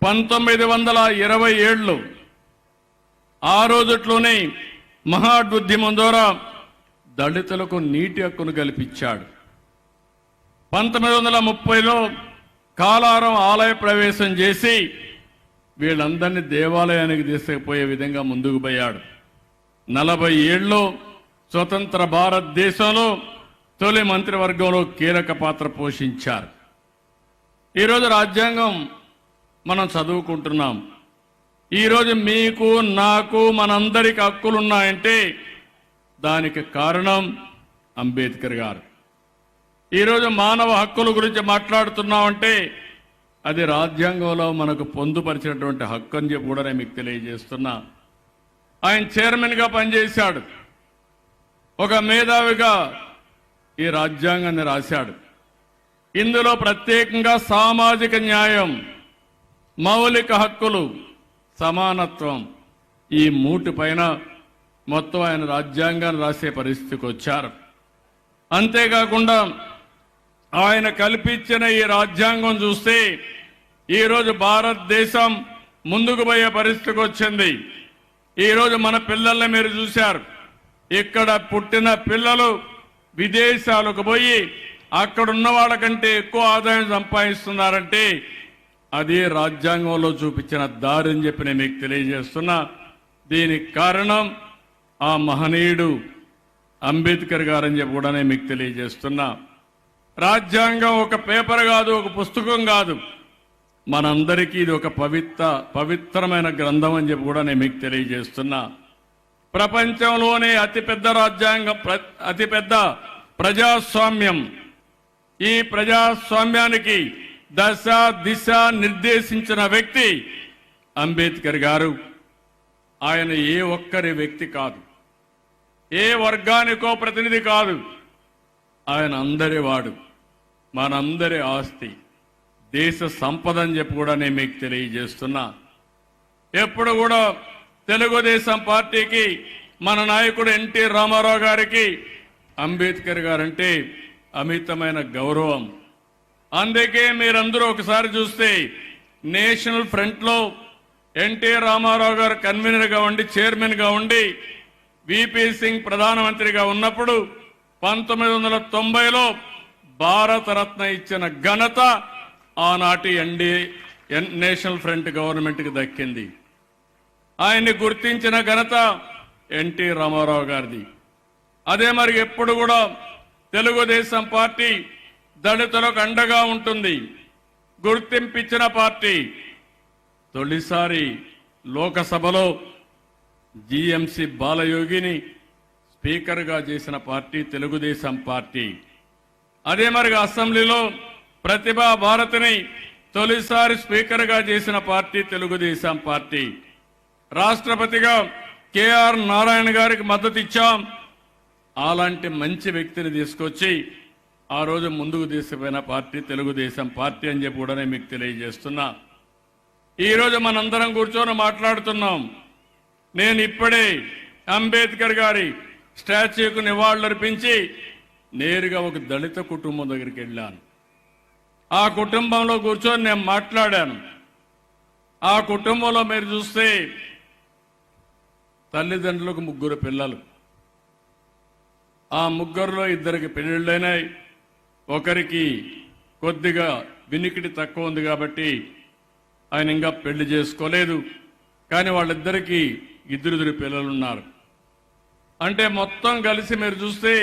1927లో ఆ రోజుట్లోనే మహాద్యుద్ధం ద్వారా దళితులకు నీటి హక్కును కల్పించాడు. 1930లో కాలారం ఆలయ ప్రవేశం చేసి వీళ్ళందరినీ దేవాలయానికి తీసుకుపోయే విధంగా ముందుకు పోయాడు. 47లో స్వతంత్ర భారతదేశంలో తొలి మంత్రివర్గంలో కీలక పాత్ర పోషించారు. ఈరోజు రాజ్యాంగం మనం చదువుకుంటున్నాం. ఈరోజు మీకు నాకు మనందరికి హక్కులున్నాయంటే దానికి కారణం అంబేద్కర్ గారు. ఈరోజు మానవ హక్కుల గురించి మాట్లాడుతున్నామంటే అది రాజ్యాంగంలో మనకు పొందుపరిచినటువంటి హక్కు అని చెప్పి కూడా నేను మీకు తెలియజేస్తున్నా. ఆయన చైర్మన్గా పనిచేశాడు. ఒక మేధావిగా ఈ రాజ్యాంగాన్ని రాశాడు. ఇందులో ప్రత్యేకంగా సామాజిక న్యాయం, మౌలిక హక్కులు, సమానత్వం ఈ మూటి పైన మొత్తం ఆయన రాజ్యాంగాన్ని రాసే పరిస్థితికి వచ్చారు. అంతేకాకుండా ఆయన కల్పించిన ఈ రాజ్యాంగం చూస్తే ఈరోజు భారతదేశం ముందుకు పోయే పరిస్థితికి వచ్చింది. ఈరోజు మన పిల్లల్ని మీరు చూశారు. ఇక్కడ పుట్టిన పిల్లలు విదేశాలకు పోయి అక్కడున్న వాళ్ళకంటే ఎక్కువ ఆదాయం సంపాదిస్తున్నారంటే అది రాజ్యాంగంలో చూపించిన దారి అని చెప్పి నేను మీకు తెలియజేస్తున్నా. దీనికి కారణం ఆ మహనీయుడు అంబేద్కర్ గారని చెప్పి కూడా నేను మీకు తెలియజేస్తున్నా. రాజ్యాంగం ఒక పేపర్ కాదు, ఒక పుస్తకం కాదు, మనందరికీ ఇది ఒక పవిత్రమైన గ్రంథం అని చెప్పి కూడా నేను మీకు తెలియజేస్తున్నా. ప్రపంచంలోనే అతిపెద్ద రాజ్యాంగం, అతిపెద్ద ప్రజాస్వామ్యం. ఈ ప్రజాస్వామ్యానికి దశ దిశ నిర్దేశించిన వ్యక్తి అంబేద్కర్ గారు. ఆయన ఏ ఒక్కరి వ్యక్తి కాదు, ఏ వర్గానికో ప్రతినిధి కాదు. ఆయన అందరి వాడు, మనందరి ఆస్తి, దేశ సంపద అని చెప్పి కూడా నేను మీకు తెలియజేస్తున్నా. ఎప్పుడు కూడా తెలుగుదేశం పార్టీకి మన నాయకుడు ఎన్టీ రామారావు గారికి అంబేద్కర్ గారంటే అమితమైన గౌరవం. అందుకే మీరందరూ ఒకసారి చూస్తే నేషనల్ ఫ్రంట్లో ఎన్టీ రామారావు గారు కన్వీనర్గా ఉండి, చైర్మన్గా ఉండి, విపి సింగ్ ప్రధానమంత్రిగా ఉన్నప్పుడు 1990లో భారతరత్న ఇచ్చిన ఘనత ఆనాటి నేషనల్ ఫ్రంట్ గవర్నమెంట్కి దక్కింది. ఆయన్ని గుర్తించిన ఘనత ఎన్టీ రామారావు గారిది. అదే మరి ఎప్పుడు కూడా తెలుగుదేశం పార్టీ దళితులకు అండగా ఉంటుంది, గుర్తింపిచ్చిన పార్టీ. తొలిసారి లోకసభలో జిఎంసి బాలయోగిని స్పీకర్గా చేసిన పార్టీ తెలుగుదేశం పార్టీ. అదే మరి అసెంబ్లీలో ప్రతిభా భారతిని తొలిసారి స్పీకర్గా చేసిన పార్టీ తెలుగుదేశం పార్టీ. రాష్ట్రపతిగా కేఆర్ నారాయణ గారికి మద్దతు ఇచ్చాం. అలాంటి మంచి వ్యక్తిని తీసుకొచ్చి ఆ రోజు ముందుకు తీసుకుపోయిన పార్టీ తెలుగుదేశం పార్టీ అని చెప్పి కూడా నేను మీకు తెలియజేస్తున్నా. ఈరోజు మనందరం కూర్చొని మాట్లాడుతున్నాం. నేను ఇప్పుడే అంబేద్కర్ గారి స్టాచ్యూకు నివాళులర్పించి నేరుగా ఒక దళిత కుటుంబం దగ్గరికి వెళ్ళాను. ఆ కుటుంబంలో కూర్చొని నేను మాట్లాడాను. ఆ కుటుంబంలో మీరు చూస్తే తల్లిదండ్రులకు 3 పిల్లలు. ఆ 3లో 2కి పెళ్లిళ్ళైనాయి. ఒకరికి కొద్దిగా వినికిడి తక్కువ ఉంది కాబట్టి ఆయన ఇంకా పెళ్లి చేసుకోలేదు. కానీ వాళ్ళిద్దరికీ 2 పిల్లలు ఉన్నారు. అంటే మొత్తం కలిసి మీరు చూస్తే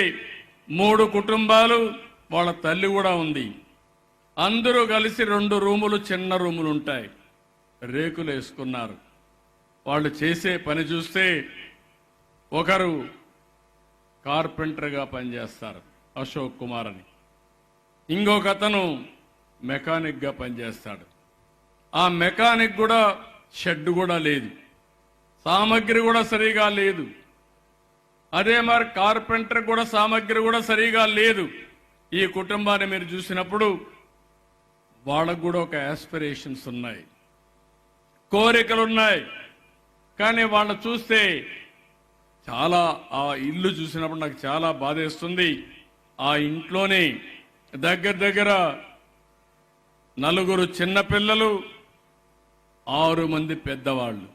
3 కుటుంబాలు, వాళ్ళ తల్లి కూడా ఉంది. అందరూ కలిసి 2 రూములు, చిన్న రూములు ఉంటాయి, రేకులు వేసుకున్నారు. వాళ్ళు చేసే పని చూస్తే ఒకరు కార్పెంటర్గా పనిచేస్తారు, అశోక్ కుమార్ అని. ఇంకొక అతను మెకానిక్గా పనిచేస్తాడు. ఆ మెకానిక్ కూడా షెడ్ కూడా లేదు, సామగ్రి కూడా సరిగా లేదు. అదే మరి కార్పెంటర్ కూడా సామగ్రి కూడా సరిగా లేదు. ఈ కుటుంబాన్ని మీరు చూసినప్పుడు వాళ్ళకు కూడా ఒక ఆస్పిరేషన్స్ ఉన్నాయి, కోరికలు ఉన్నాయి. కానీ వాళ్ళు చూస్తే చాలా, ఆ ఇల్లు చూసినప్పుడు నాకు చాలా బాధేస్తుంది. ఆ ఇంట్లోనే దగ్గర 4 చిన్నపిల్లలు, 6 మంది పెద్దవాళ్ళు,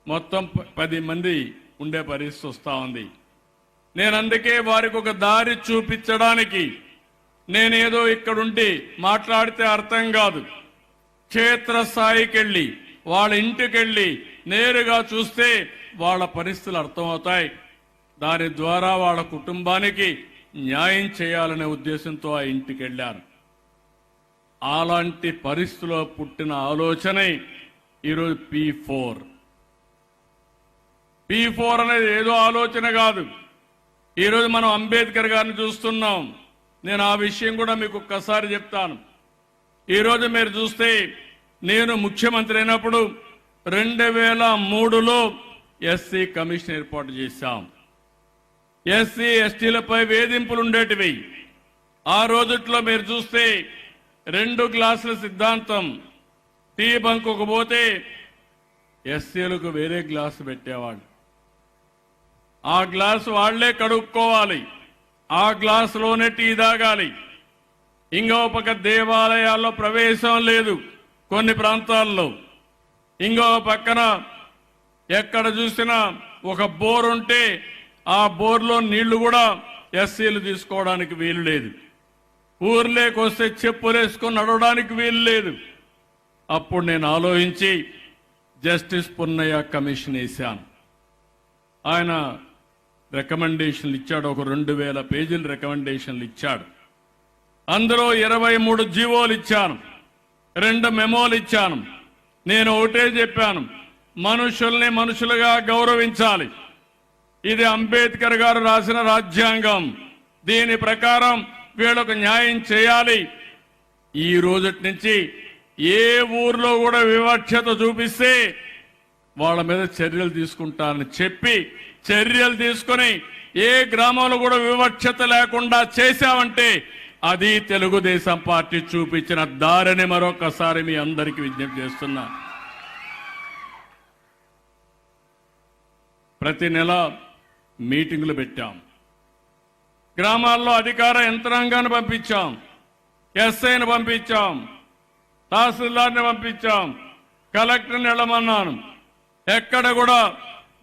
మొత్తం 10 మంది ఉండే పరిస్థితి వస్తూ ఉంది. నేను అందుకే వారికి ఒక దారి చూపించడానికి నేనేదో ఇక్కడుండి మాట్లాడితే అర్థం కాదు. క్షేత్రస్థాయికి వెళ్ళి వాళ్ళ ఇంటికి వెళ్ళి నేరుగా చూస్తే వాళ్ళ పరిస్థితులు అర్థమవుతాయి. దాని ద్వారా వాళ్ళ కుటుంబానికి న్యాయం చేయాలనే ఉద్దేశంతో ఆ ఇంటికి వెళ్ళారు. అలాంటి పరిస్థితిలో పుట్టిన ఆలోచనే ఈరోజు P4 అనేది ఏదో ఆలోచన కాదు. ఈరోజు మనం అంబేద్కర్ గారిని చూస్తున్నాం. నేను ఆ విషయం కూడా మీకు ఒక్కసారి చెప్తాను. ఈరోజు మీరు చూస్తే నేను ముఖ్యమంత్రి అయినప్పుడు 2003లో ఎస్సీ కమిషన్ ఏర్పాటు చేశాం. ఎస్సీ ఎస్టీలపై వేధింపులు ఉండేటివి. ఆ రోజుట్లో మీరు చూస్తే 2 గ్లాసుల సిద్ధాంతం, టీ బంకుకు పోతే ఎస్సీలకు వేరే గ్లాసు పెట్టేవాళ్ళు. ఆ గ్లాసు వాళ్లే కడుక్కోవాలి, ఆ గ్లాసులోనే టీ తాగాలి. ఇంకో పక్క దేవాలయాల్లో ప్రవేశం లేదు కొన్ని ప్రాంతాల్లో. ఇంకో పక్కన ఎక్కడ చూసినా ఒక బోర్ ఉంటే ఆ బోర్లో నీళ్లు కూడా ఎస్సీలు తీసుకోవడానికి వీలు లేదు. ఊర్లోకి వస్తే చెప్పులేసుకొని నడవడానికి వీలు లేదు. అప్పుడు నేను ఆలోచించి జస్టిస్ పున్నయ్య కమిషన్ వేశాను. ఆయన రికమెండేషన్లు ఇచ్చాడు. ఒక 2000 పేజీల రికమెండేషన్లు ఇచ్చాడు. అందులో 23 జీవోలు ఇచ్చాను, 2 మెమోలు ఇచ్చాను. నేను ఒకటే చెప్పాను, మనుషుల్ని మనుషులుగా గౌరవించాలి. ఇది అంబేద్కర్ గారు రాసిన రాజ్యాంగం. దీని ప్రకారం వీళ్ళకు న్యాయం చేయాలి. ఈ రోజటి నుంచి ఏ ఊర్లో కూడా వివక్షత చూపిస్తే వాళ్ళ మీద చర్యలు తీసుకుంటారని చెప్పి చర్యలు తీసుకొని ఏ గ్రామంలో కూడా వివక్షత లేకుండా చేశామంటే అది తెలుగుదేశం పార్టీ చూపించిన దారిని మరొకసారి మీ అందరికీ విజ్ఞప్తి చేస్తున్నా. ప్రతి నెల మీటింగులు పెట్టాం. గ్రామాల్లో అధికార యంత్రాంగాన్ని పంపించాం, ఎస్ఐని పంపించాం, తహసీల్దార్ని పంపించాం, కలెక్టర్ని వెళ్ళమన్నాను. ఎక్కడ కూడా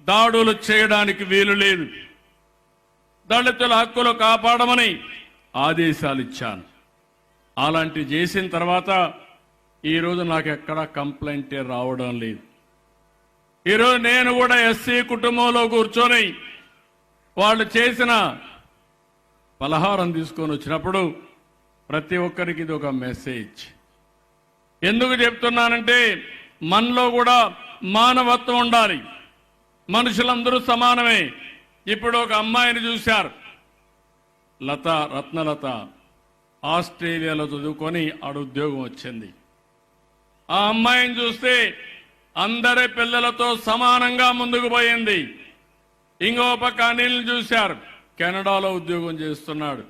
దాడులు చేయడానికి వీలు లేదు. దళితుల హక్కులు కాపాడమని ఆదేశాలు ఇచ్చాను. అలాంటి చేసిన తర్వాత ఈరోజు నాకు ఎక్కడా కంప్లైంటే రావడం లేదు. ఈరోజు నేను కూడా ఎస్సీ కుటుంబంలో కూర్చొని వాళ్ళు చేసిన పలహారం తీసుకొని వచ్చినప్పుడు ప్రతి ఒక్కరికి ఇది ఒక మెసేజ్. ఎందుకు చెప్తున్నానంటే మనలో కూడా మానవత్వం ఉండాలి. మనుషులందరూ సమానమే. ఇప్పుడు ఒక అమ్మాయిని చూశారు, రత్నలత, ఆస్ట్రేలియాలో చదువుకొని ఆడ ఉద్యోగం వచ్చింది. ఆ అమ్మాయిని చూస్తే అందరి పిల్లలతో సమానంగా ముందుకు పోయింది. ఇంకో పక్క అనిల్ని చూశారు, కెనడాలో ఉద్యోగం చేస్తున్నాడు,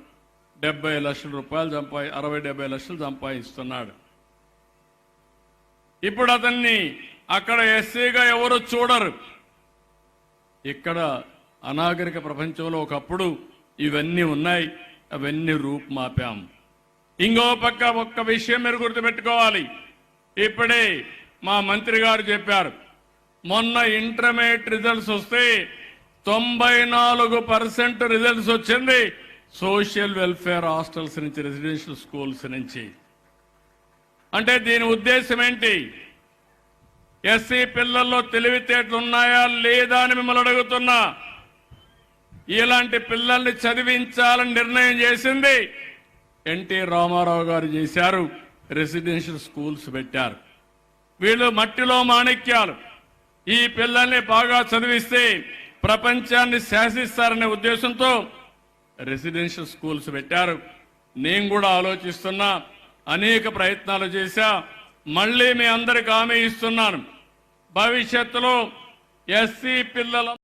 70 లక్షల రూపాయలు 60-70 లక్షలు సంపాదిస్తున్నాడు. ఇప్పుడు అతన్ని అక్కడ ఎస్సీగా ఎవరు చూడరు. ఇక్కడ అనాగరిక ప్రపంచంలో ఒకప్పుడు ఇవన్నీ ఉన్నాయి, అవన్నీ రూపుమాపాం. ఇంకో పక్క ఒక్క విషయం మీరు గుర్తుపెట్టుకోవాలి. ఇప్పుడే మా మంత్రి గారు చెప్పారు, మొన్న ఇంటర్మీడియట్ రిజల్ట్స్ వస్తే 94% రిజల్ట్స్ వచ్చింది సోషల్ వెల్ఫేర్ హాస్టల్స్ నుంచి, రెసిడెన్షియల్ స్కూల్స్ నుంచి. అంటే దీని ఉద్దేశం ఏంటి? ఎస్సీ పిల్లల్లో తెలివితేటలు ఉన్నాయా లేదా అని మిమ్మల్ని అడుగుతున్నా. ఇలాంటి పిల్లల్ని చదివించాలని నిర్ణయం చేసింది ఎన్టీ రామారావు గారు చేశారు. రెసిడెన్షియల్ స్కూల్స్ పెట్టారు. వీళ్ళు మట్టిలో మాణిక్యాలు. ఈ పిల్లల్ని బాగా చదివిస్తే ప్రపంచాన్ని శాసిస్తారనే ఉద్దేశంతో రెసిడెన్షియల్ స్కూల్స్ పెట్టారు. నేను కూడా ఆలోచిస్తున్నా, అనేక ప్రయత్నాలు చేశా. మళ్ళీ మీ అందరికి హామీ ఇస్తున్నాను, భవిష్యత్తులో ఎస్సీ పిల్లల